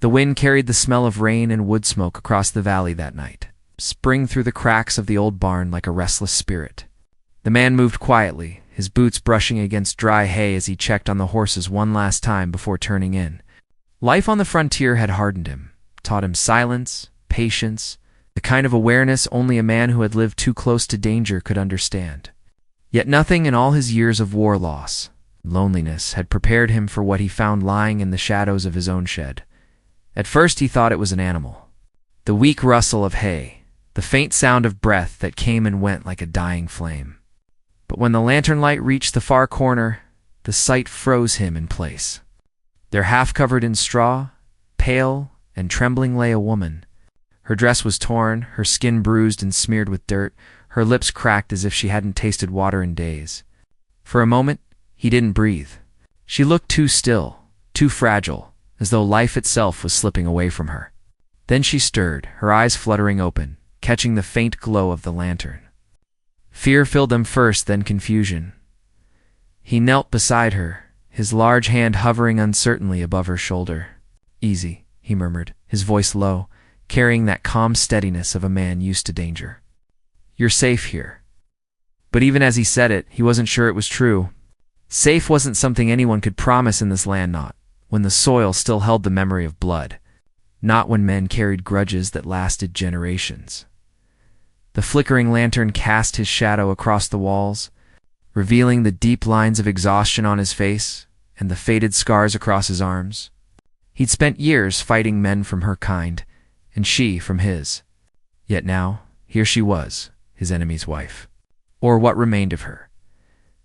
The wind carried the smell of rain and wood smoke across the valley that night, spring through the cracks of the old barn like a restless spirit. The man moved quietly, his boots brushing against dry hay as he checked on the horses one last time before turning in. Life on the frontier had hardened him, taught him silence, patience, the kind of awareness only a man who had lived too close to danger could understand. Yet nothing in all his years of war loss, loneliness, had prepared him for what he found lying in the shadows of his own shed. At first he thought it was an animal. The weak rustle of hay, the faint sound of breath that came and went like a dying flame. But when the lantern light reached the far corner, the sight froze him in place. There, half covered in straw, pale and trembling, lay a woman. Her dress was torn, her skin bruised and smeared with dirt, her lips cracked as if she hadn't tasted water in days. For a moment, he didn't breathe. She looked too still, too fragile, as though life itself was slipping away from her. Then she stirred, her eyes fluttering open, catching the faint glow of the lantern. Fear filled them first, then confusion. He knelt beside her, his large hand hovering uncertainly above her shoulder. "Easy," he murmured, his voice low, carrying that calm steadiness of a man used to danger. "You're safe here." But even as he said it, he wasn't sure it was true. Safe wasn't something anyone could promise in this land, not when the soil still held the memory of blood, not when men carried grudges that lasted generations. The flickering lantern cast his shadow across the walls, revealing the deep lines of exhaustion on his face and the faded scars across his arms. He'd spent years fighting men from her kind, and she from his. Yet now, here she was, his enemy's wife. Or what remained of her.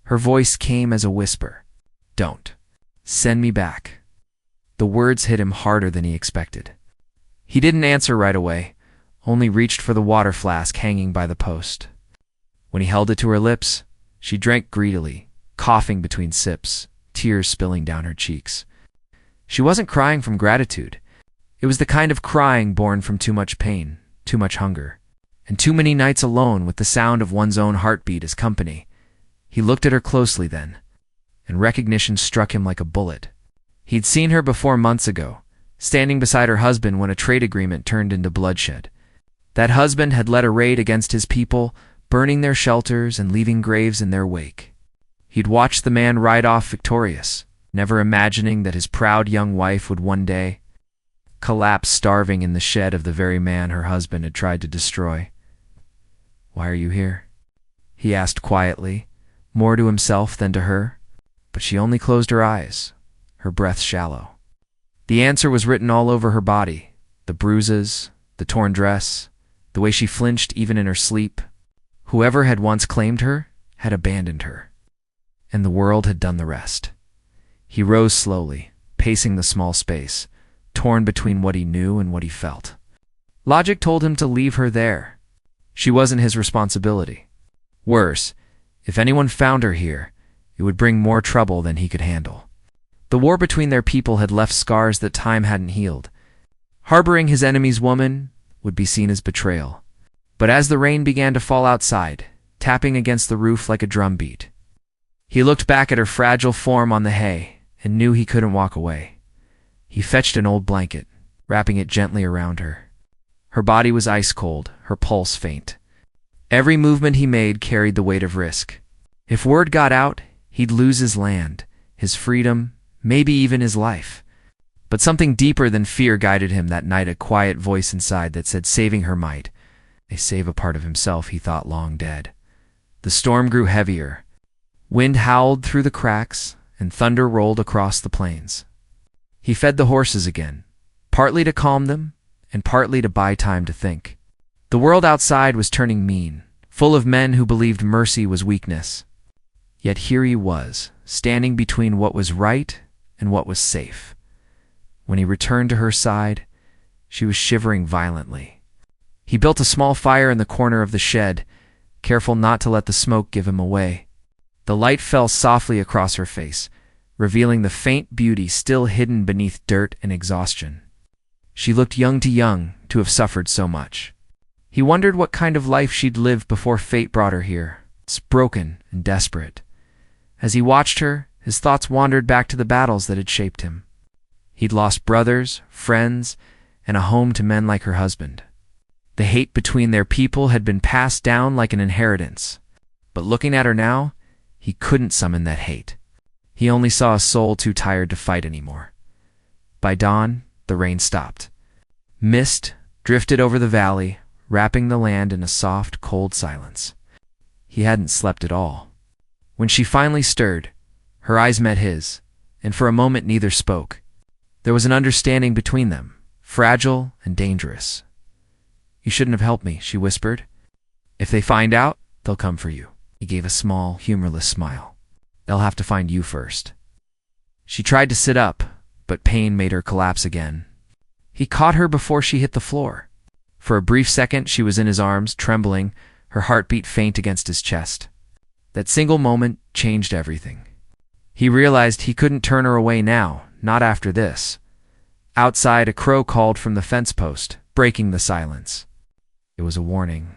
Her voice came as a whisper. "Don't. Send me back." The words hit him harder than he expected. He didn't answer right away, only reached for the water flask hanging by the post. When he held it to her lips, she drank greedily, coughing between sips, tears spilling down her cheeks. She wasn't crying from gratitude. It was the kind of crying born from too much pain, too much hunger, and too many nights alone with the sound of one's own heartbeat as company. He looked at her closely then, and recognition struck him like a bullet. He'd seen her before months ago, standing beside her husband when a trade agreement turned into bloodshed. That husband had led a raid against his people, burning their shelters and leaving graves in their wake. He'd watched the man ride off victorious, never imagining that his proud young wife would one day collapse starving in the shed of the very man her husband had tried to destroy. "Why are you here?" he asked quietly, more to himself than to her, but she only closed her eyes, her breath shallow. The answer was written all over her body, the bruises, the torn dress, the way she flinched even in her sleep. Whoever had once claimed her had abandoned her, and the world had done the rest. He rose slowly, pacing the small space, torn between what he knew and what he felt. Logic told him to leave her there. She wasn't his responsibility. Worse, if anyone found her here, it would bring more trouble than he could handle. The war between their people had left scars that time hadn't healed. Harboring his enemy's woman would be seen as betrayal. But as the rain began to fall outside, tapping against the roof like a drumbeat, he looked back at her fragile form on the hay and knew he couldn't walk away. He fetched an old blanket, wrapping it gently around her. Her body was ice cold, her pulse faint. Every movement he made carried the weight of risk. If word got out, he'd lose his land, his freedom, maybe even his life. But something deeper than fear guided him that night, a quiet voice inside that said saving her might save a part of himself he thought long dead. The storm grew heavier. Wind howled through the cracks, and thunder rolled across the plains. He fed the horses again, partly to calm them, and partly to buy time to think. The world outside was turning mean, full of men who believed mercy was weakness. Yet here he was, standing between what was right and what was safe. When he returned to her side, she was shivering violently. He built a small fire in the corner of the shed, careful not to let the smoke give him away. The light fell softly across her face, revealing the faint beauty still hidden beneath dirt and exhaustion. She looked young to have suffered so much. He wondered what kind of life she'd lived before fate brought her here, broken and desperate. As he watched her, his thoughts wandered back to the battles that had shaped him. He'd lost brothers, friends, and a home to men like her husband. The hate between their people had been passed down like an inheritance. But looking at her now, he couldn't summon that hate. He only saw a soul too tired to fight anymore. By dawn, the rain stopped. Mist drifted over the valley, wrapping the land in a soft, cold silence. He hadn't slept at all. When she finally stirred, her eyes met his, and for a moment neither spoke. There was an understanding between them, fragile and dangerous. "You shouldn't have helped me," she whispered. "If they find out, they'll come for you." He gave a small, humorless smile. "They'll have to find you first." She tried to sit up, but pain made her collapse again. He caught her before she hit the floor. For a brief second, she was in his arms, trembling, her heartbeat faint against his chest. That single moment changed everything. He realized he couldn't turn her away now, not after this. Outside, a crow called from the fence post, breaking the silence. It was a warning.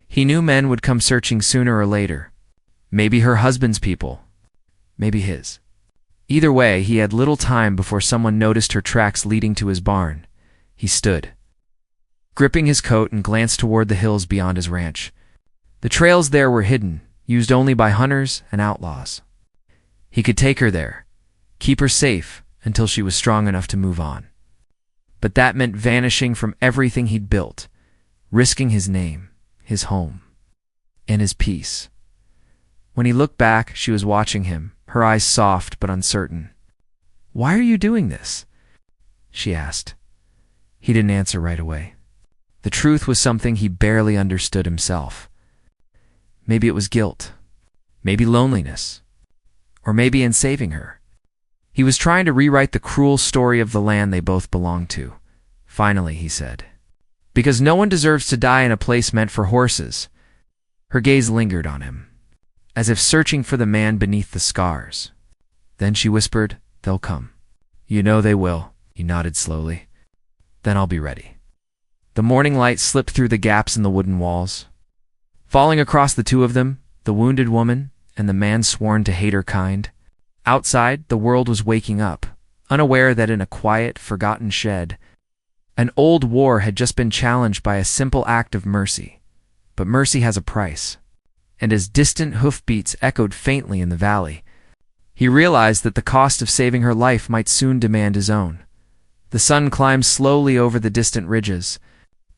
He knew men would come searching sooner or later. Maybe her husband's people. Maybe his. Either way, he had little time before someone noticed her tracks leading to his barn. He stood, gripping his coat, and glanced toward the hills beyond his ranch. The trails there were hidden, used only by hunters and outlaws. He could take her there, keep her safe until she was strong enough to move on. But that meant vanishing from everything he'd built, risking his name, his home, and his peace. When he looked back, she was watching him, her eyes soft but uncertain. "Why are you doing this?" she asked. He didn't answer right away. The truth was something he barely understood himself. Maybe it was guilt, maybe loneliness, or maybe in saving her. He was trying to rewrite the cruel story of the land they both belonged to. Finally, he said, "Because no one deserves to die in a place meant for horses." Her gaze lingered on him, as if searching for the man beneath the scars. Then she whispered, "They'll come." "You know they will," he nodded slowly. "Then I'll be ready." The morning light slipped through the gaps in the wooden walls, falling across the two of them, the wounded woman and the man sworn to hate her kind. Outside, the world was waking up, unaware that in a quiet, forgotten shed, an old war had just been challenged by a simple act of mercy. But mercy has a price. And as distant hoofbeats echoed faintly in the valley, he realized that the cost of saving her life might soon demand his own. The sun climbed slowly over the distant ridges,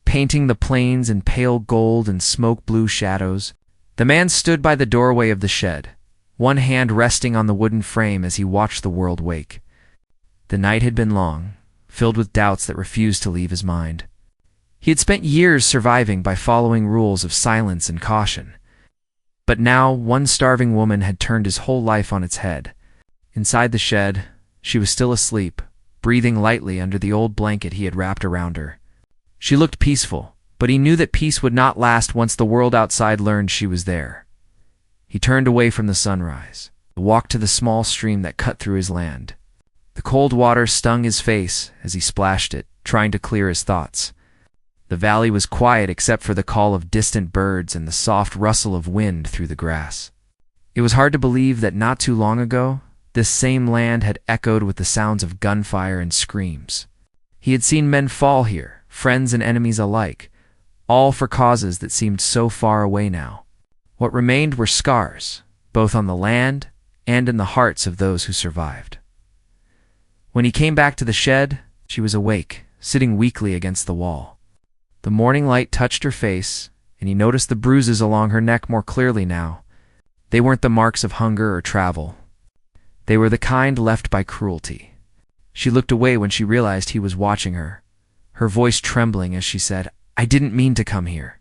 painting the plains in pale gold and smoke-blue shadows. The man stood by the doorway of the shed, one hand resting on the wooden frame as he watched the world wake. The night had been long, filled with doubts that refused to leave his mind. He had spent years surviving by following rules of silence and caution. But now one starving woman had turned his whole life on its head. Inside the shed, she was still asleep, breathing lightly under the old blanket he had wrapped around her. She looked peaceful, but he knew that peace would not last once the world outside learned she was there. He turned away from the sunrise, walked to the small stream that cut through his land. The cold water stung his face as he splashed it, trying to clear his thoughts. The valley was quiet except for the call of distant birds and the soft rustle of wind through the grass. It was hard to believe that not too long ago, this same land had echoed with the sounds of gunfire and screams. He had seen men fall here, friends and enemies alike, all for causes that seemed so far away now. What remained were scars, both on the land and in the hearts of those who survived. When he came back to the shed, she was awake, sitting weakly against the wall. The morning light touched her face, and he noticed the bruises along her neck more clearly now. They weren't the marks of hunger or travel. They were the kind left by cruelty. She looked away when she realized he was watching her, her voice trembling as she said, "I didn't mean to come here.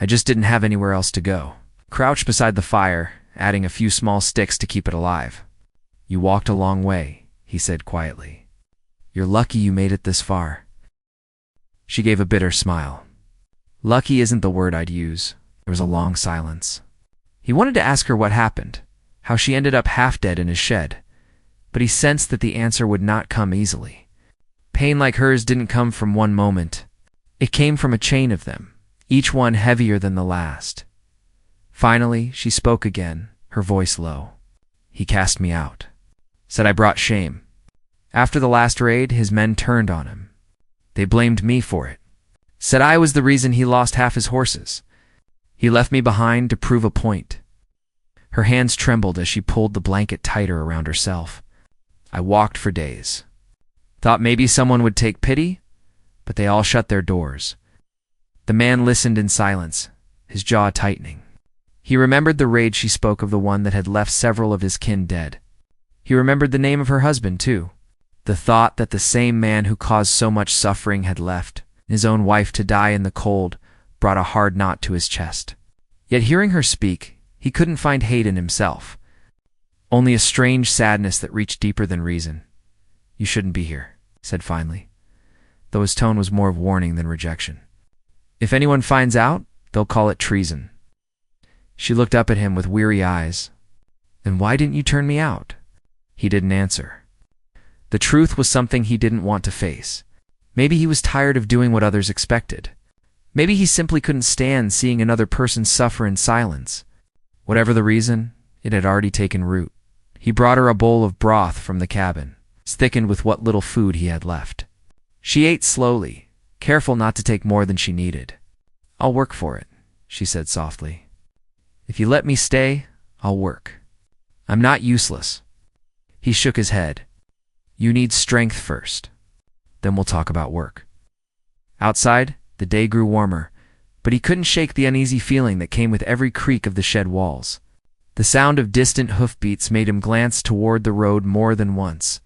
I just didn't have anywhere else to go." Crouched beside the fire, adding a few small sticks to keep it alive. "You walked a long way," he said quietly. "You're lucky you made it this far." She gave a bitter smile. Lucky isn't the word I'd use. There was a long silence. He wanted to ask her what happened, how she ended up half dead in his shed, but he sensed that the answer would not come easily. Pain like hers didn't come from one moment. It came from a chain of them, each one heavier than the last. Finally, she spoke again, her voice low. "He cast me out. Said I brought shame. After the last raid, his men turned on him. They blamed me for it. Said I was the reason he lost half his horses. He left me behind to prove a point. Her hands trembled as she pulled the blanket tighter around herself. I walked for days. Thought maybe someone would take pity, but they all shut their doors. The man listened in silence, his jaw tightening. He remembered the raid she spoke of, the one that had left several of his kin dead. He remembered the name of her husband, too. The thought that the same man who caused so much suffering had left his own wife to die in the cold brought a hard knot to his chest. Yet hearing her speak, he couldn't find hate in himself. Only a strange sadness that reached deeper than reason. "You shouldn't be here," he said finally, though his tone was more of warning than rejection. "If anyone finds out, they'll call it treason." She looked up at him with weary eyes. "Then why didn't you turn me out?" He didn't answer. The truth was something he didn't want to face. Maybe he was tired of doing what others expected. Maybe he simply couldn't stand seeing another person suffer in silence. Whatever the reason, it had already taken root. He brought her a bowl of broth from the cabin, thickened with what little food he had left. She ate slowly, careful not to take more than she needed. "I'll work for it," she said softly. "If you let me stay, I'll work. I'm not useless." He shook his head. "You need strength first. Then we'll talk about work." Outside, the day grew warmer, but he couldn't shake the uneasy feeling that came with every creak of the shed walls. The sound of distant hoofbeats made him glance toward the road more than once.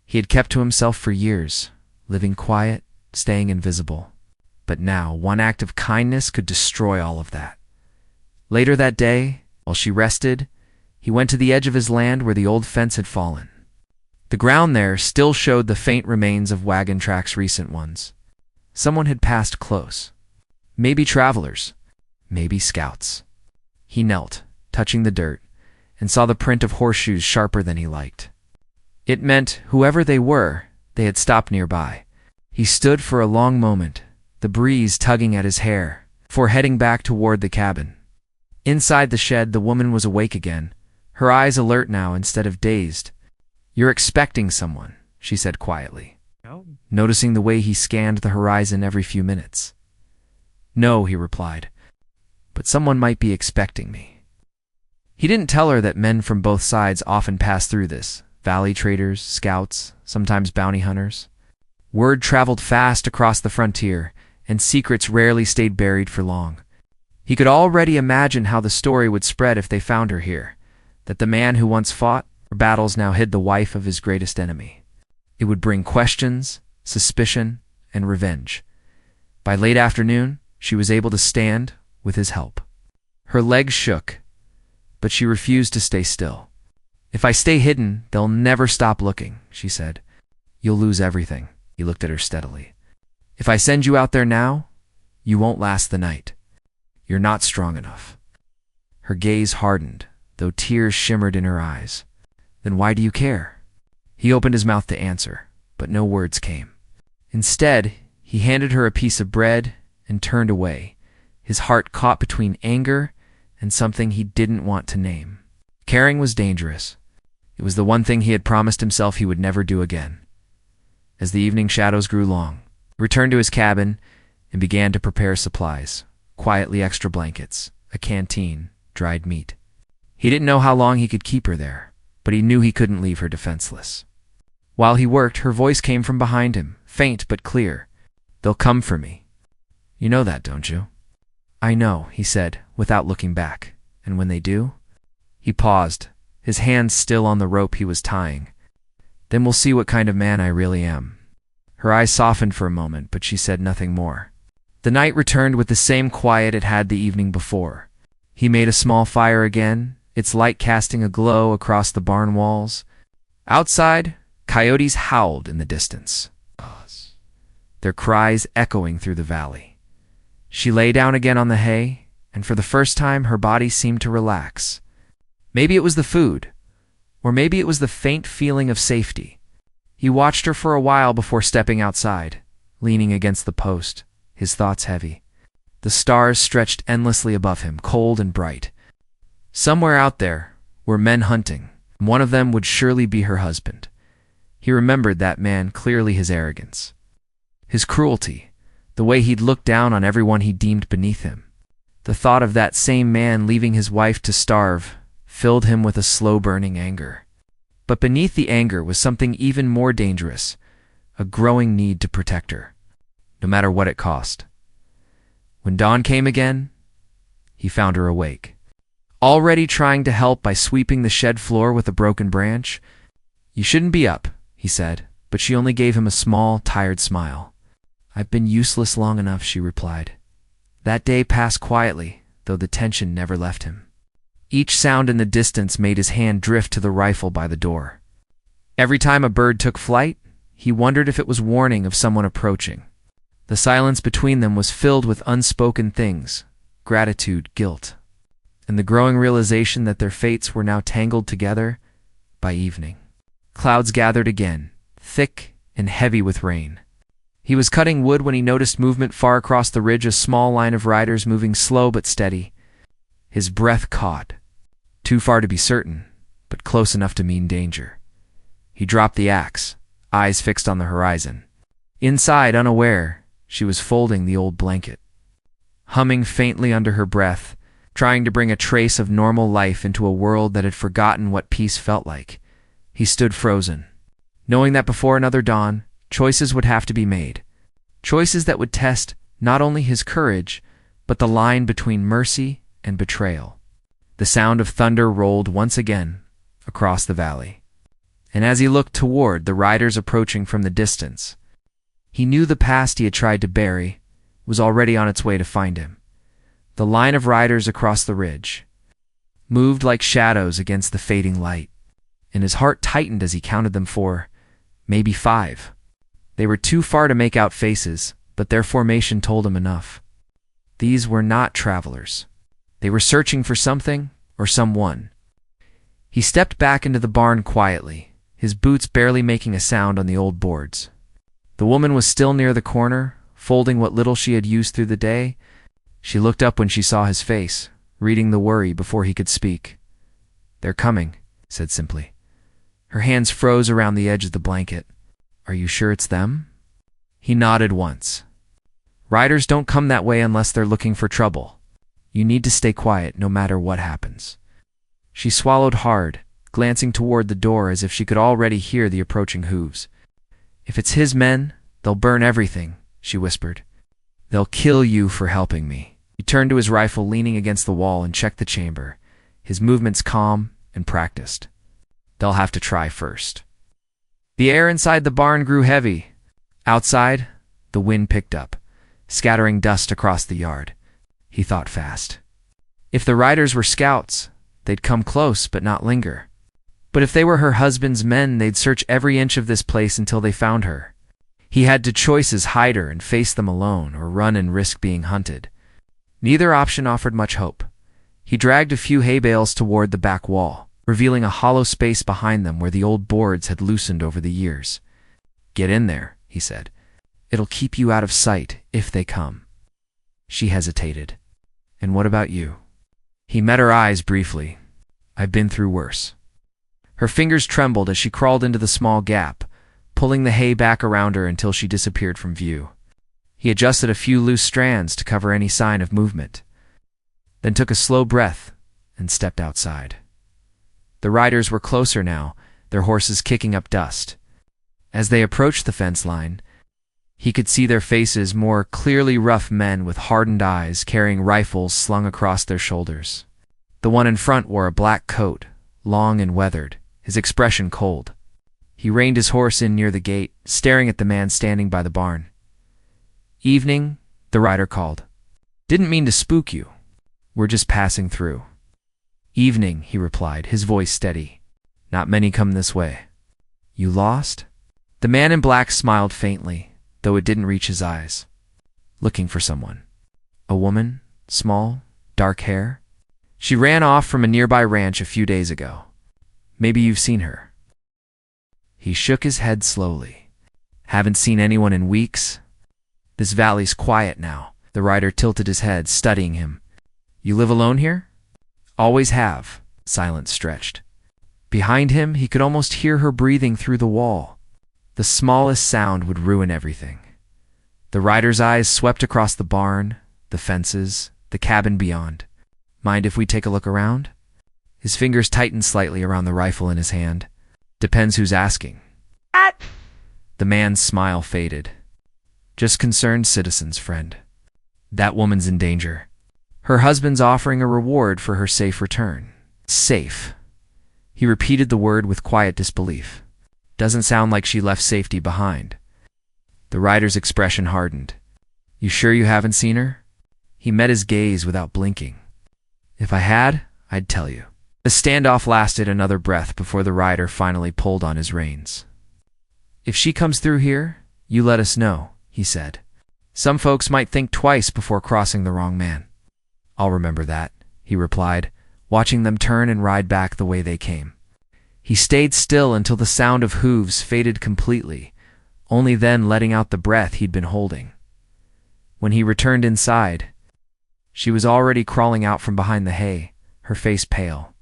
He had kept to himself for years, living quiet, staying invisible. But now, one act of kindness could destroy all of that. Later that day, while she rested, he went to the edge of his land where the old fence had fallen. The ground there still showed the faint remains of wagon tracks, recent ones. Someone had passed close. Maybe travelers, maybe scouts. He knelt, touching the dirt, and saw the print of horseshoes sharper than he liked. It meant, whoever they were, they had stopped nearby. He stood for a long moment, the breeze tugging at his hair, before heading back toward the cabin. Inside the shed, the woman was awake again, her eyes alert now instead of dazed. "You're expecting someone," she said quietly, noticing the way he scanned the horizon every few minutes. "No," he replied, "but someone might be expecting me." He didn't tell her that men from both sides often passed through this, valley traders, scouts, sometimes bounty hunters. Word traveled fast across the frontier, and secrets rarely stayed buried for long. He could already imagine how the story would spread if they found her here, that the man who once fought for battles now hid the wife of his greatest enemy. It would bring questions, suspicion, and revenge. By late afternoon, she was able to stand with his help. Her legs shook, but she refused to stay still. "If I stay hidden, they'll never stop looking," she said. "You'll lose everything." He looked at her steadily. "If I send you out there now, you won't last the night. You're not strong enough." Her gaze hardened, though tears shimmered in her eyes. "Then why do you care?" He opened his mouth to answer, but no words came. Instead, he handed her a piece of bread and turned away, his heart caught between anger and something he didn't want to name. Caring was dangerous. It was the one thing he had promised himself he would never do again. As the evening shadows grew long, he returned to his cabin and began to prepare supplies, quietly extra blankets, a canteen, dried meat. He didn't know how long he could keep her there, but he knew he couldn't leave her defenseless. While he worked, her voice came from behind him, faint but clear. "They'll come for me. You know that, don't you?" "I know," he said, without looking back. "And when they do?" He paused, his hands still on the rope he was tying. "Then we'll see what kind of man I really am." Her eyes softened for a moment, but she said nothing more. The night returned with the same quiet it had the evening before. He made a small fire again, its light casting a glow across the barn walls. Outside, coyotes howled in the distance, their cries echoing through the valley. She lay down again on the hay, and for the first time her body seemed to relax. Maybe it was the food, or maybe it was the faint feeling of safety. He watched her for a while before stepping outside, leaning against the post, his thoughts heavy. The stars stretched endlessly above him, cold and bright. Somewhere out there were men hunting. One of them would surely be her husband. He remembered that man clearly, his arrogance, his cruelty, the way he'd looked down on everyone he deemed beneath him. The thought of that same man leaving his wife to starve filled him with a slow-burning anger. But beneath the anger was something even more dangerous, a growing need to protect her, no matter what it cost. When dawn came again, he found her awake, already trying to help by sweeping the shed floor with a broken branch. "You shouldn't be up," he said, but she only gave him a small, tired smile. "I've been useless long enough," she replied. That day passed quietly, though the tension never left him. Each sound in the distance made his hand drift to the rifle by the door. Every time a bird took flight, he wondered if it was warning of someone approaching. The silence between them was filled with unspoken things, gratitude, guilt, and the growing realization that their fates were now tangled together. By evening, clouds gathered again, thick and heavy with rain. He was cutting wood when he noticed movement far across the ridge, a small line of riders moving slow but steady. His breath caught, too far to be certain, but close enough to mean danger. He dropped the axe, eyes fixed on the horizon. Inside, unaware, she was folding the old blanket, humming faintly under her breath, trying to bring a trace of normal life into a world that had forgotten what peace felt like. He stood frozen, knowing that before another dawn, choices would have to be made. Choices that would test not only his courage, but the line between mercy and betrayal. The sound of thunder rolled once again across the valley, and as he looked toward the riders approaching from the distance, he knew the past he had tried to bury was already on its way to find him. The line of riders across the ridge moved like shadows against the fading light, and his heart tightened as he counted them. 4, maybe 5. They were too far to make out faces, but their formation told him enough. These were not travelers. They were searching for something or someone. He stepped back into the barn quietly, his boots barely making a sound on the old boards. The woman was still near the corner, folding what little she had used through the day. She looked up when she saw his face, reading the worry before he could speak. "They're coming," said simply. Her hands froze around the edge of the blanket. "Are you sure it's them?" He nodded once. "Riders don't come that way unless they're looking for trouble. You need to stay quiet no matter what happens." She swallowed hard, glancing toward the door as if she could already hear the approaching hooves. "If it's his men, they'll burn everything," she whispered. "They'll kill you for helping me." He turned to his rifle leaning against the wall and checked the chamber, his movements calm and practiced. "They'll have to try first." The air inside the barn grew heavy. Outside, the wind picked up, scattering dust across the yard. He thought fast. If the riders were scouts, they'd come close but not linger. But if they were her husband's men, they'd search every inch of this place until they found her. He had two choices: hide her and face them alone, or run and risk being hunted. Neither option offered much hope. He dragged a few hay bales toward the back wall, revealing a hollow space behind them where the old boards had loosened over the years. "Get in there," he said. "It'll keep you out of sight if they come." She hesitated. "And what about you?" He met her eyes briefly. "I've been through worse." Her fingers trembled as she crawled into the small gap, pulling the hay back around her until she disappeared from view. He adjusted a few loose strands to cover any sign of movement, then took a slow breath and stepped outside. The riders were closer now, their horses kicking up dust. As they approached the fence line, he could see their faces, more clearly rough men with hardened eyes carrying rifles slung across their shoulders. The one in front wore a black coat, long and weathered, his expression cold. He reined his horse in near the gate, staring at the man standing by the barn. "Evening," the rider called. "Didn't mean to spook you. We're just passing through." "Evening," he replied, his voice steady. "Not many come this way." "You lost?" The man in black smiled faintly, though it didn't reach his eyes. "Looking for someone." "A woman? Small? Dark hair?" "She ran off from a nearby ranch a few days ago. Maybe you've seen her." He shook his head slowly. "Haven't seen anyone in weeks. This valley's quiet now." The rider tilted his head, studying him. "You live alone here?" "Always have." Silence stretched. Behind him, he could almost hear her breathing through the wall. The smallest sound would ruin everything. The rider's eyes swept across the barn, the fences, the cabin beyond. Mind if we take a look around? His fingers tightened slightly around the rifle in his hand. Depends who's asking. The man's smile faded. Just concerned citizens, friend. That woman's in danger. Her husband's offering a reward for her safe return. Safe. He repeated the word with quiet disbelief. Doesn't sound like she left safety behind. The rider's expression hardened. You sure you haven't seen her? He met his gaze without blinking. If I had, I'd tell you. The standoff lasted another breath before the rider finally pulled on his reins. If she comes through here, you let us know, he said. Some folks might think twice before crossing the wrong man. I'll remember that, he replied, watching them turn and ride back the way they came. He stayed still until the sound of hooves faded completely, only then letting out the breath he'd been holding. When he returned inside, she was already crawling out from behind the hay, her face pale.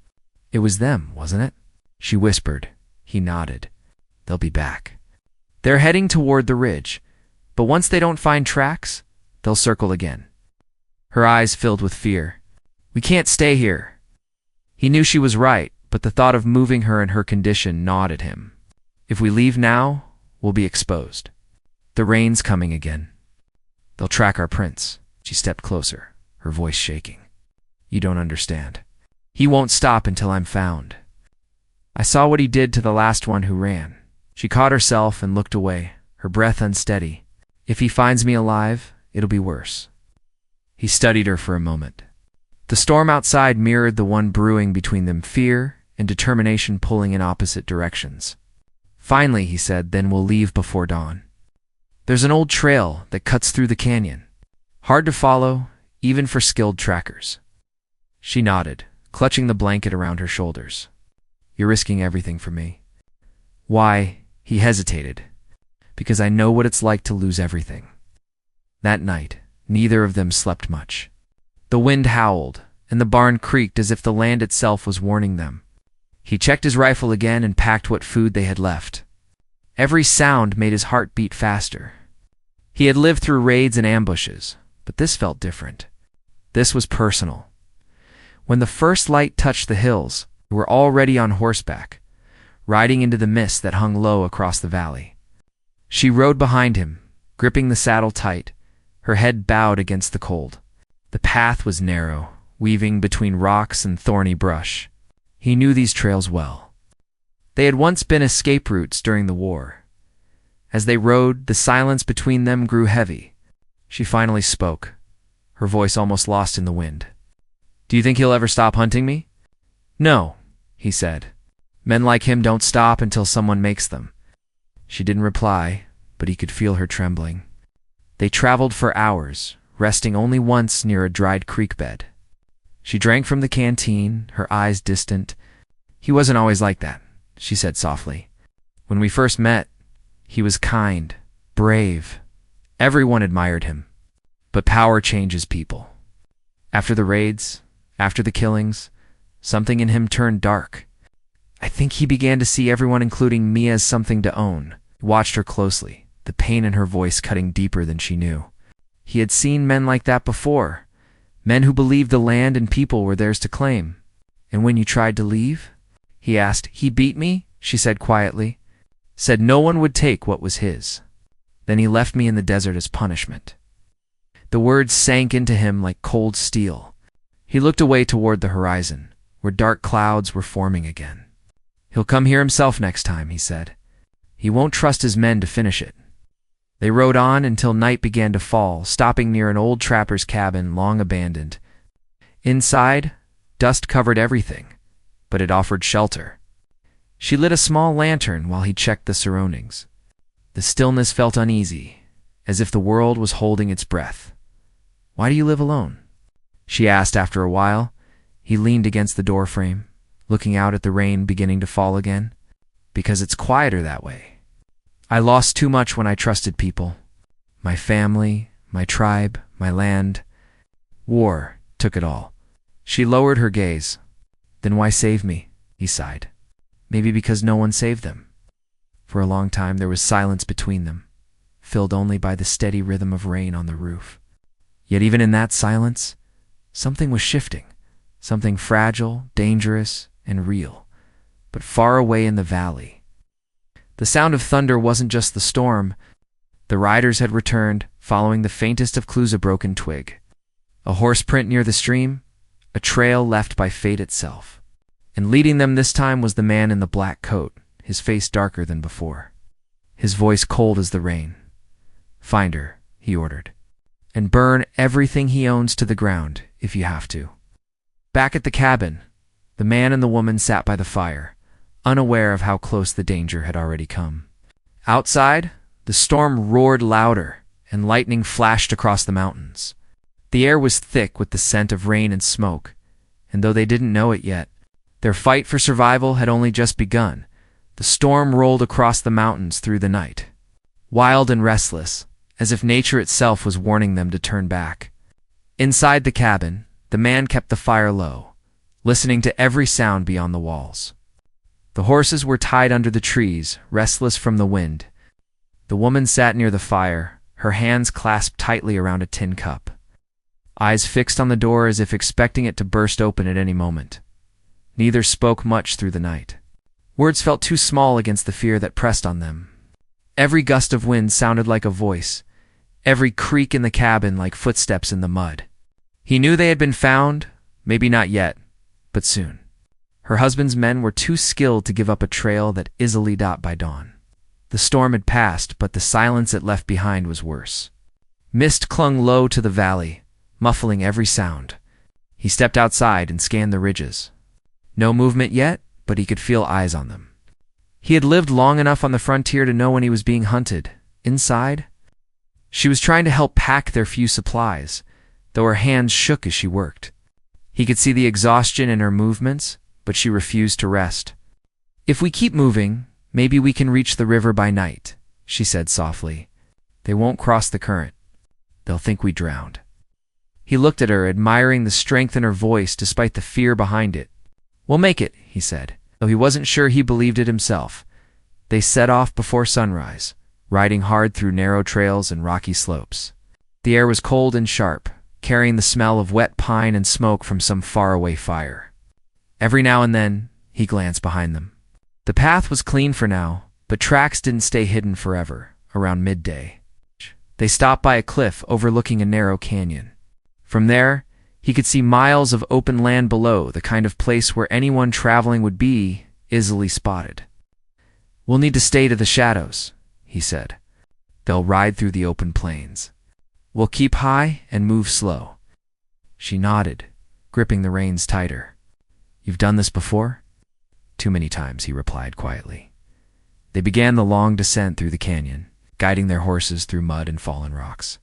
It was them, wasn't it? She whispered. He nodded. They'll be back. They're heading toward the ridge, but once they don't find tracks, they'll circle again. Her eyes filled with fear. We can't stay here. He knew she was right, but the thought of moving her in her condition gnawed at him. If we leave now, we'll be exposed. The rain's coming again. They'll track our prints. She stepped closer, her voice shaking. You don't understand. He won't stop until I'm found. I saw what he did to the last one who ran. She caught herself and looked away, her breath unsteady. If he finds me alive, it'll be worse. He studied her for a moment. The storm outside mirrored the one brewing between them, fear and determination pulling in opposite directions. Finally, he said, then we'll leave before dawn. There's an old trail that cuts through the canyon. Hard to follow, even for skilled trackers. She nodded, clutching the blanket around her shoulders. You're risking everything for me. Why? He hesitated. Because I know what it's like to lose everything. That night, neither of them slept much. The wind howled, and the barn creaked as if the land itself was warning them. He checked his rifle again and packed what food they had left. Every sound made his heart beat faster. He had lived through raids and ambushes, but this felt different. This was personal. When the first light touched the hills, they were already on horseback, riding into the mist that hung low across the valley. She rode behind him, gripping the saddle tight, her head bowed against the cold. The path was narrow, weaving between rocks and thorny brush. He knew these trails well. They had once been escape routes during the war. As they rode, the silence between them grew heavy. She finally spoke, her voice almost lost in the wind. Do you think he'll ever stop hunting me? No, he said. Men like him don't stop until someone makes them. She didn't reply, but he could feel her trembling. They traveled for hours, resting only once near a dried creek bed. She drank from the canteen, her eyes distant. He wasn't always like that, she said softly. When we first met, he was kind, brave. Everyone admired him. But power changes people. After the raids, after the killings, something in him turned dark. I think he began to see everyone, including me, as something to own. He watched her closely, the pain in her voice cutting deeper than she knew. He had seen men like that before, men who believed the land and people were theirs to claim. And when you tried to leave? He asked. He beat me, she said quietly. Said no one would take what was his. Then he left me in the desert as punishment. The words sank into him like cold steel. He looked away toward the horizon, where dark clouds were forming again. He'll come here himself next time, he said. He won't trust his men to finish it. They rode on until night began to fall, stopping near an old trapper's cabin long abandoned. Inside, dust covered everything, but it offered shelter. She lit a small lantern while he checked the surroundings. The stillness felt uneasy, as if the world was holding its breath. Why do you live alone? She asked after a while. He leaned against the doorframe, looking out at the rain beginning to fall again. Because it's quieter that way. I lost too much when I trusted people. My family, my tribe, my land. War took it all. She lowered her gaze. Then why save me? He sighed. Maybe because no one saved them. For a long time there was silence between them, filled only by the steady rhythm of rain on the roof. Yet even in that silence, something was shifting, something fragile, dangerous, and real, but far away in the valley. The sound of thunder wasn't just the storm. The riders had returned, following the faintest of clues, a broken twig, a horse print near the stream, a trail left by fate itself. And leading them this time was the man in the black coat, his face darker than before, his voice cold as the rain. "Find her," he ordered, "and burn everything he owns to the ground, if you have to." Back at the cabin, the man and the woman sat by the fire, unaware of how close the danger had already come. Outside, the storm roared louder, and lightning flashed across the mountains. The air was thick with the scent of rain and smoke, and though they didn't know it yet, their fight for survival had only just begun. The storm rolled across the mountains through the night, wild and restless, as if nature itself was warning them to turn back. Inside the cabin, the man kept the fire low, listening to every sound beyond the walls. The horses were tied under the trees, restless from the wind. The woman sat near the fire, her hands clasped tightly around a tin cup, eyes fixed on the door as if expecting it to burst open at any moment. Neither spoke much through the night. Words felt too small against the fear that pressed on them. Every gust of wind sounded like a voice, every creak in the cabin like footsteps in the mud. He knew they had been found, maybe not yet, but soon. Her husband's men were too skilled to give up a trail that easily died by dawn. The storm had passed, but the silence it left behind was worse. Mist clung low to the valley, muffling every sound. He stepped outside and scanned the ridges. No movement yet, but he could feel eyes on them. He had lived long enough on the frontier to know when he was being hunted. Inside, she was trying to help pack their few supplies, though her hands shook as she worked. He could see the exhaustion in her movements, but she refused to rest. "If we keep moving, maybe we can reach the river by night," she said softly. "They won't cross the current. They'll think we drowned." He looked at her, admiring the strength in her voice despite the fear behind it. "We'll make it," he said, though he wasn't sure he believed it himself. They set off before sunrise, riding hard through narrow trails and rocky slopes. The air was cold and sharp, carrying the smell of wet pine and smoke from some faraway fire. Every now and then, he glanced behind them. The path was clean for now, but tracks didn't stay hidden forever. Around midday, they stopped by a cliff overlooking a narrow canyon. From there, he could see miles of open land below, the kind of place where anyone traveling would be easily spotted. "We'll need to stay to the shadows," he said. "They'll ride through the open plains. We'll keep high and move slow." She nodded, gripping the reins tighter. "You've done this before?" "Too many times," he replied quietly. They began the long descent through the canyon, guiding their horses through mud and fallen rocks.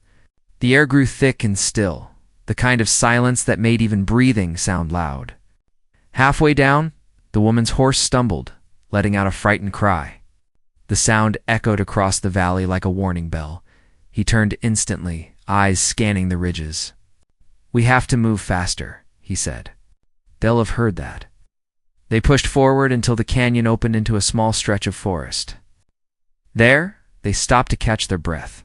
The air grew thick and still, the kind of silence that made even breathing sound loud. Halfway down, the woman's horse stumbled, letting out a frightened cry. The sound echoed across the valley like a warning bell. He turned instantly, eyes scanning the ridges. "We have to move faster," he said. "They'll have heard that." They pushed forward until the canyon opened into a small stretch of forest. There, they stopped to catch their breath.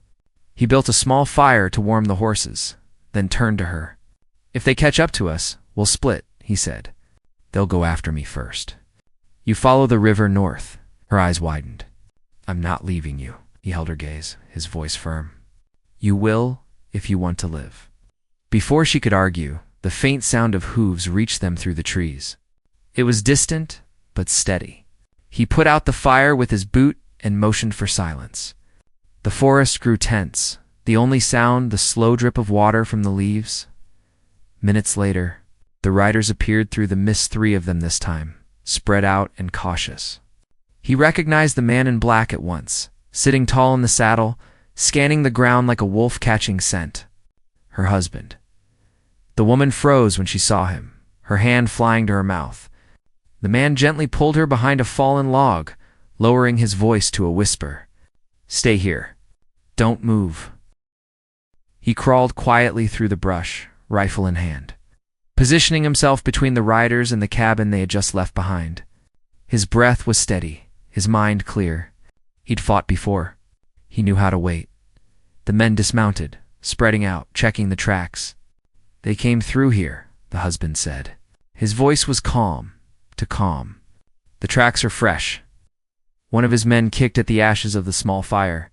He built a small fire to warm the horses, then turned to her. "If they catch up to us, we'll split," he said. "They'll go after me first. You follow the river north." Her eyes widened. "I'm not leaving you." He held her gaze, his voice firm. "You will, if you want to live." Before she could argue, the faint sound of hooves reached them through the trees. It was distant, but steady. He put out the fire with his boot and motioned for silence. The forest grew tense, the only sound the slow drip of water from the leaves. Minutes later, the riders appeared through the mist, 3 of them this time, spread out and cautious. He recognized the man in black at once, sitting tall in the saddle, scanning the ground like a wolf catching scent. Her husband. The woman froze when she saw him, her hand flying to her mouth. The man gently pulled her behind a fallen log, lowering his voice to a whisper. "Stay here. Don't move." He crawled quietly through the brush, rifle in hand, positioning himself between the riders and the cabin they had just left behind. His breath was steady, his mind clear. He'd fought before. He knew how to wait. The men dismounted, spreading out, checking the tracks. "They came through here," the husband said. His voice was calm to calm. "The tracks are fresh." One of his men kicked at the ashes of the small fire.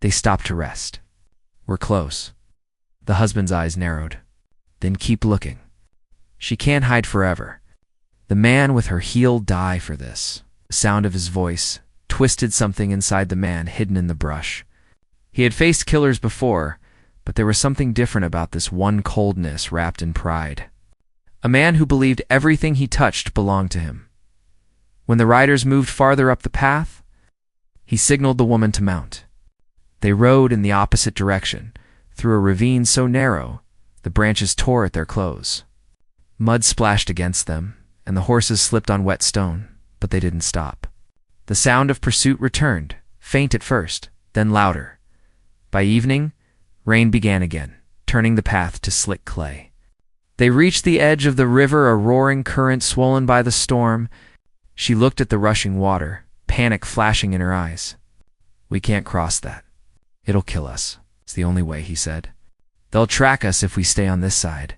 They stopped to rest. "We're close." The husband's eyes narrowed. "Then keep looking. She can't hide forever. The man with her he'll die for this." The sound of his voice twisted something inside the man hidden in the brush. He had faced killers before, but there was something different about this one coldness wrapped in pride. A man who believed everything he touched belonged to him. When the riders moved farther up the path, he signaled the woman to mount. They rode in the opposite direction, through a ravine so narrow the branches tore at their clothes. Mud splashed against them, and the horses slipped on wet stone, but they didn't stop. The sound of pursuit returned, faint at first, then louder. By evening, rain began again, turning the path to slick clay. They reached the edge of the river, a roaring current swollen by the storm. She looked at the rushing water, panic flashing in her eyes. "We can't cross that. It'll kill us. It's the only way," he said. "They'll track us if we stay on this side."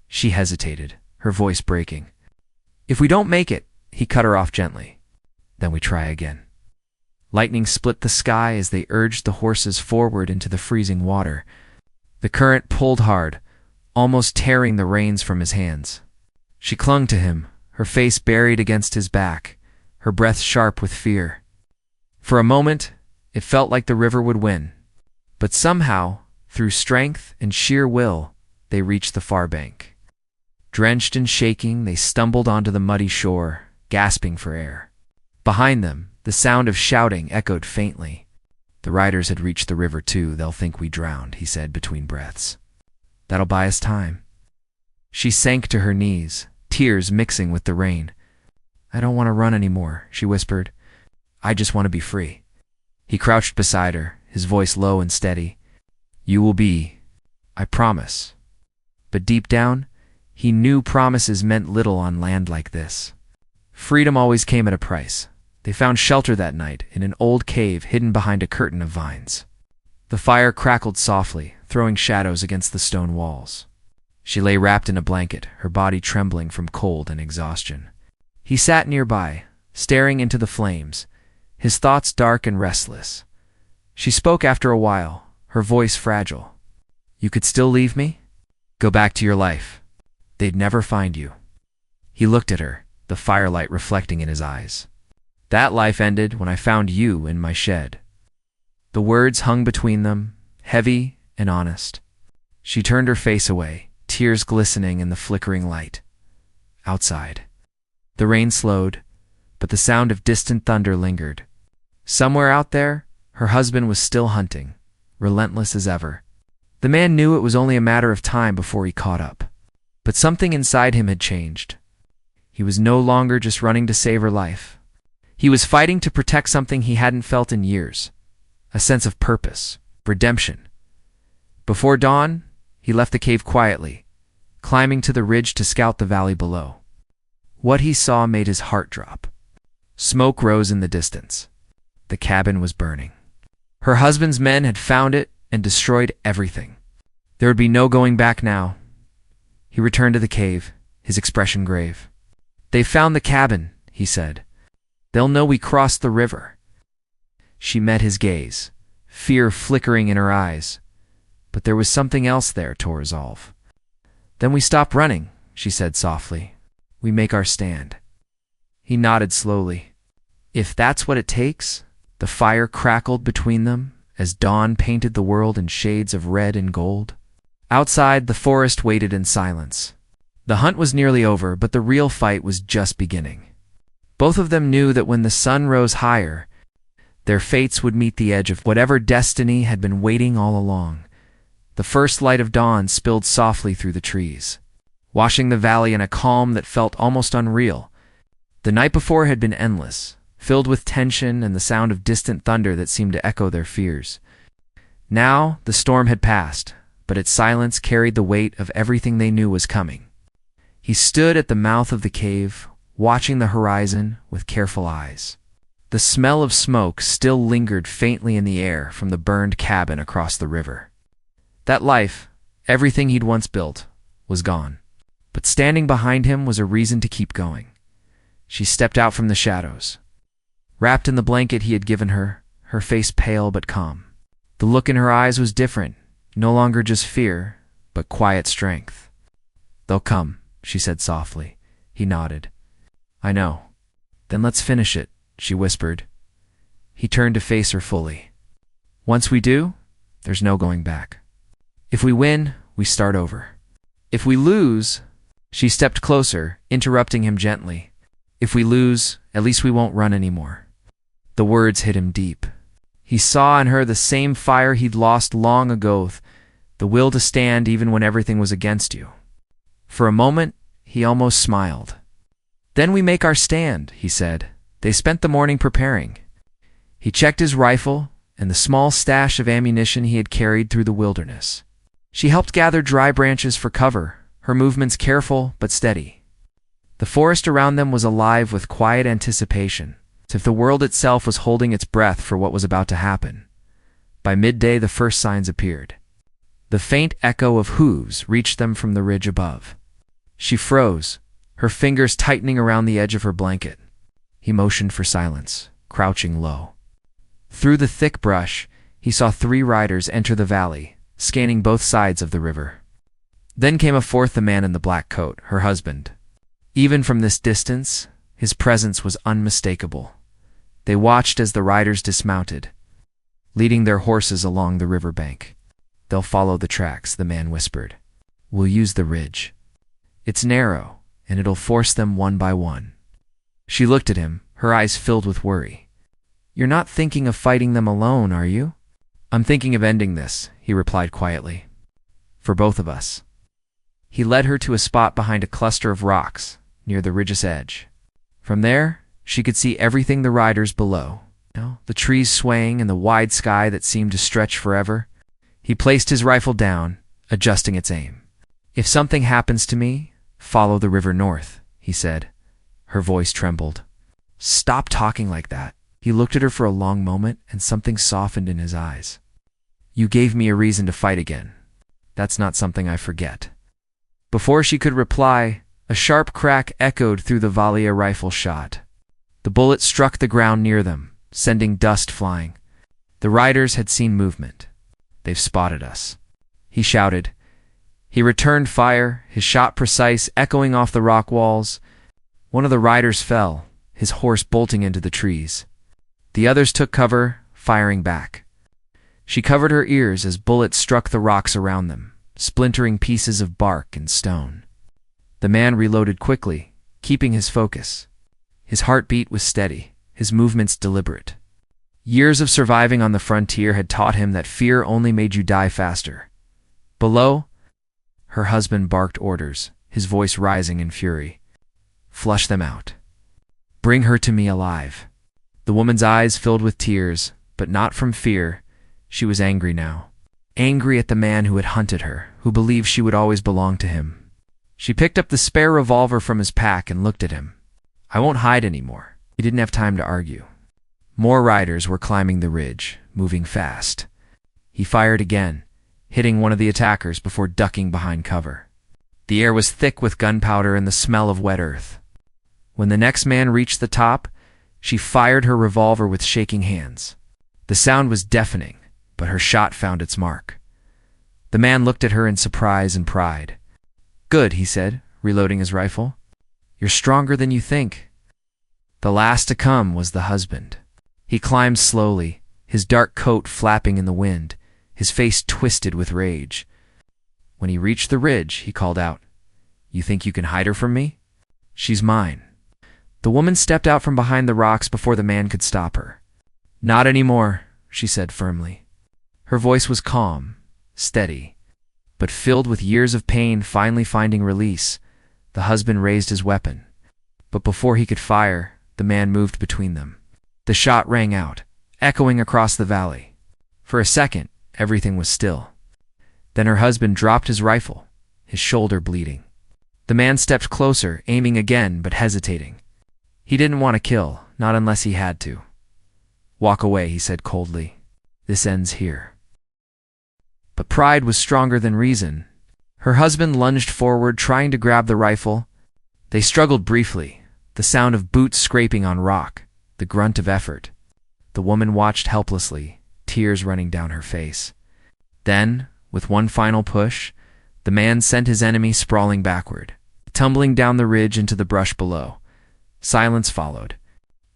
She hesitated, her voice breaking. "If we don't make it," he cut her off gently. "Then we try again." Lightning split the sky as they urged the horses forward into the freezing water. The current pulled hard, almost tearing the reins from his hands. She clung to him, her face buried against his back, her breath sharp with fear. For a moment, it felt like the river would win. But somehow, through strength and sheer will, they reached the far bank. Drenched and shaking, they stumbled onto the muddy shore, gasping for air. Behind them, the sound of shouting echoed faintly. "The riders had reached the river too. They'll think we drowned," he said between breaths. "That'll buy us time." She sank to her knees, tears mixing with the rain. "I don't want to run anymore," she whispered. "I just want to be free." He crouched beside her, his voice low and steady. "You will be, I promise." But deep down, he knew promises meant little on land like this. Freedom always came at a price. They found shelter that night in an old cave hidden behind a curtain of vines. The fire crackled softly, throwing shadows against the stone walls. She lay wrapped in a blanket, her body trembling from cold and exhaustion. He sat nearby, staring into the flames, his thoughts dark and restless. She spoke after a while, her voice fragile. "You could still leave me? Go back to your life. They'd never find you." He looked at her, the firelight reflecting in his eyes. "That life ended when I found you in my shed." The words hung between them, heavy and honest. She turned her face away, tears glistening in the flickering light. Outside, the rain slowed, but the sound of distant thunder lingered. Somewhere out there, her husband was still hunting, relentless as ever. The man knew it was only a matter of time before he caught up. But something inside him had changed. He was no longer just running to save her life. He was fighting to protect something he hadn't felt in years, a sense of purpose, redemption. Before dawn, he left the cave quietly, climbing to the ridge to scout the valley below. What he saw made his heart drop. Smoke rose in the distance. The cabin was burning. Her husband's men had found it and destroyed everything. There would be no going back now. He returned to the cave, his expression grave. "They've found the cabin," he said. "They'll know we crossed the river." She met his gaze, fear flickering in her eyes. But there was something else there to resolve. "Then we stop running," she said softly. "We make our stand." He nodded slowly. "If that's what it takes." The fire crackled between them as dawn painted the world in shades of red and gold. Outside, the forest waited in silence. The hunt was nearly over, but the real fight was just beginning. Both of them knew that when the sun rose higher, their fates would meet the edge of whatever destiny had been waiting all along. The first light of dawn spilled softly through the trees, washing the valley in a calm that felt almost unreal. The night before had been endless, filled with tension and the sound of distant thunder that seemed to echo their fears. Now the storm had passed, but its silence carried the weight of everything they knew was coming. He stood at the mouth of the cave, watching the horizon with careful eyes. The smell of smoke still lingered faintly in the air from the burned cabin across the river. That life, everything he'd once built, was gone. But standing behind him was a reason to keep going. She stepped out from the shadows. Wrapped in the blanket he had given her, her face pale but calm. The look in her eyes was different, no longer just fear, but quiet strength. "They'll come," she said softly. He nodded. "I know." "Then let's finish it," she whispered. He turned to face her fully. "Once we do, there's no going back. If we win, we start over. If we lose—" She stepped closer, interrupting him gently. "If we lose, at least we won't run anymore." The words hit him deep. He saw in her the same fire he'd lost long ago, the will to stand even when everything was against you. For a moment, he almost smiled. "Then we make our stand," he said. They spent the morning preparing. He checked his rifle and the small stash of ammunition he had carried through the wilderness. She helped gather dry branches for cover, her movements careful but steady. The forest around them was alive with quiet anticipation, as if the world itself was holding its breath for what was about to happen. By midday, the first signs appeared. The faint echo of hooves reached them from the ridge above. She froze, her fingers tightening around the edge of her blanket. He motioned for silence, crouching low. Through the thick brush, he saw 3 riders enter the valley, scanning both sides of the river. Then came a fourth, the man in the black coat, her husband. Even from this distance, his presence was unmistakable. They watched as the riders dismounted, leading their horses along the riverbank. "They'll follow the tracks," the man whispered. "We'll use the ridge. It's narrow, and it'll force them one by one." She looked at him, her eyes filled with worry. "You're not thinking of fighting them alone, are you?" "I'm thinking of ending this," he replied quietly. "For both of us." He led her to a spot behind a cluster of rocks, near the ridge's edge. From there, she could see everything the riders below. The trees swaying and the wide sky that seemed to stretch forever. He placed his rifle down, adjusting its aim. "If something happens to me, follow the river north," he said. Her voice trembled. "Stop talking like that." He looked at her for a long moment, and something softened in his eyes. "You gave me a reason to fight again. That's not something I forget." Before she could reply, a sharp crack echoed through the volley a rifle shot. The bullet struck the ground near them, sending dust flying. The riders had seen movement. "They've spotted us," he shouted. He returned fire, his shot precise, echoing off the rock walls. One of the riders fell, his horse bolting into the trees. The others took cover, firing back. She covered her ears as bullets struck the rocks around them, splintering pieces of bark and stone. The man reloaded quickly, keeping his focus. His heartbeat was steady, his movements deliberate. Years of surviving on the frontier had taught him that fear only made you die faster. Below, her husband barked orders, his voice rising in fury. "Flush them out. Bring her to me alive." The woman's eyes filled with tears, but not from fear. She was angry now. Angry at the man who had hunted her, who believed she would always belong to him. She picked up the spare revolver from his pack and looked at him. "I won't hide anymore." He didn't have time to argue. More riders were climbing the ridge, moving fast. He fired again, hitting one of the attackers before ducking behind cover. The air was thick with gunpowder and the smell of wet earth. When the next man reached the top, she fired her revolver with shaking hands. The sound was deafening, but her shot found its mark. The man looked at her in surprise and pride. "Good," he said, reloading his rifle. "You're stronger than you think." The last to come was the husband. He climbed slowly, his dark coat flapping in the wind, his face twisted with rage. When he reached the ridge, he called out, "You think you can hide her from me? She's mine." The woman stepped out from behind the rocks before the man could stop her. "Not anymore," she said firmly. Her voice was calm, steady, but filled with years of pain finally finding release. The husband raised his weapon, but before he could fire, the man moved between them. The shot rang out, echoing across the valley. For a second, everything was still. Then her husband dropped his rifle, his shoulder bleeding. The man stepped closer, aiming again but hesitating. He didn't want to kill, not unless he had to. "Walk away," he said coldly. "This ends here." But pride was stronger than reason. Her husband lunged forward, trying to grab the rifle. They struggled briefly, the sound of boots scraping on rock, the grunt of effort. The woman watched helplessly, tears running down her face. Then, with one final push, the man sent his enemy sprawling backward, tumbling down the ridge into the brush below. Silence followed.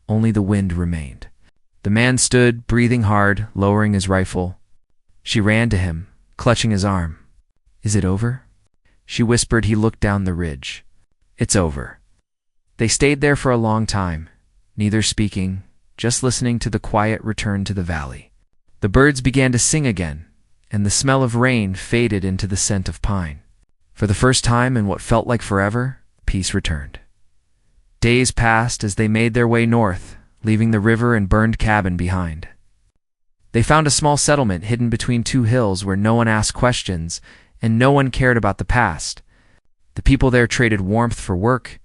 Only the wind remained. The man stood, breathing hard, lowering his rifle. She ran to him, clutching his arm. "Is it over?" she whispered. He looked down the ridge. "It's over." They stayed there for a long time, neither speaking, just listening to the quiet return to the valley. The birds began to sing again, and the smell of rain faded into the scent of pine. For the first time in what felt like forever, peace returned. Days passed as they made their way north, leaving the river and burned cabin behind. They found a small settlement hidden between two hills where no one asked questions and no one cared about the past. The people there traded warmth for work,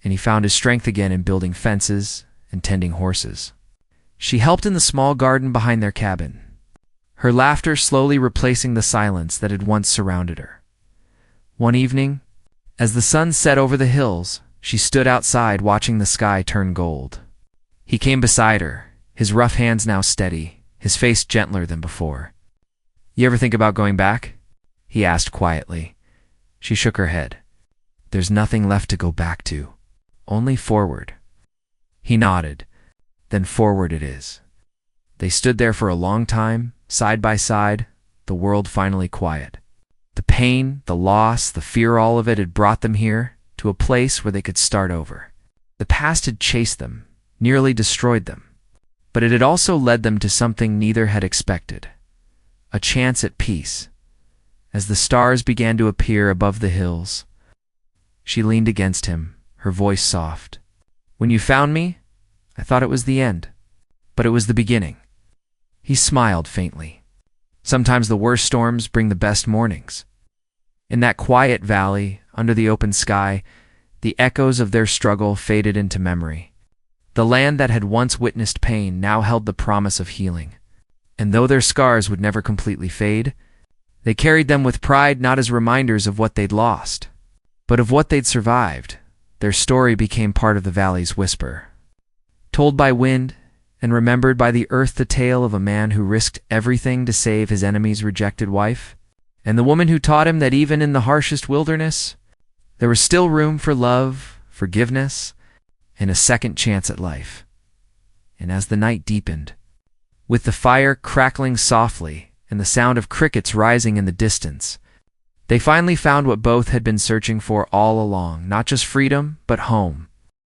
and he found his strength again in building fences and tending horses. She helped in the small garden behind their cabin, her laughter slowly replacing the silence that had once surrounded her. One evening, as the sun set over the hills, she stood outside watching the sky turn gold. He came beside her, his rough hands now steady, his face gentler than before. "You ever think about going back?" he asked quietly. She shook her head. "There's nothing left to go back to, only forward." He nodded. "Then forward it is." They stood there for a long time, side by side, the world finally quiet. The pain, the loss, the fear, all of it had brought them here, to a place where they could start over. The past had chased them, nearly destroyed them, but it had also led them to something neither had expected, a chance at peace. As the stars began to appear above the hills, she leaned against him, her voice soft. "When you found me, I thought it was the end, but it was the beginning." He smiled faintly. Sometimes the worst storms bring the best mornings. In that quiet valley, under the open sky, the echoes of their struggle faded into memory. The land that had once witnessed pain now held the promise of healing. And though their scars would never completely fade, they carried them with pride, not as reminders of what they'd lost, but of what they'd survived. Their story became part of the valley's whisper, told by wind and remembered by the earth, the tale of a man who risked everything to save his enemy's rejected wife, and the woman who taught him that even in the harshest wilderness, there was still room for love, forgiveness, and a second chance at life. And as the night deepened, with the fire crackling softly and the sound of crickets rising in the distance, they finally found what both had been searching for all along, not just freedom, but home.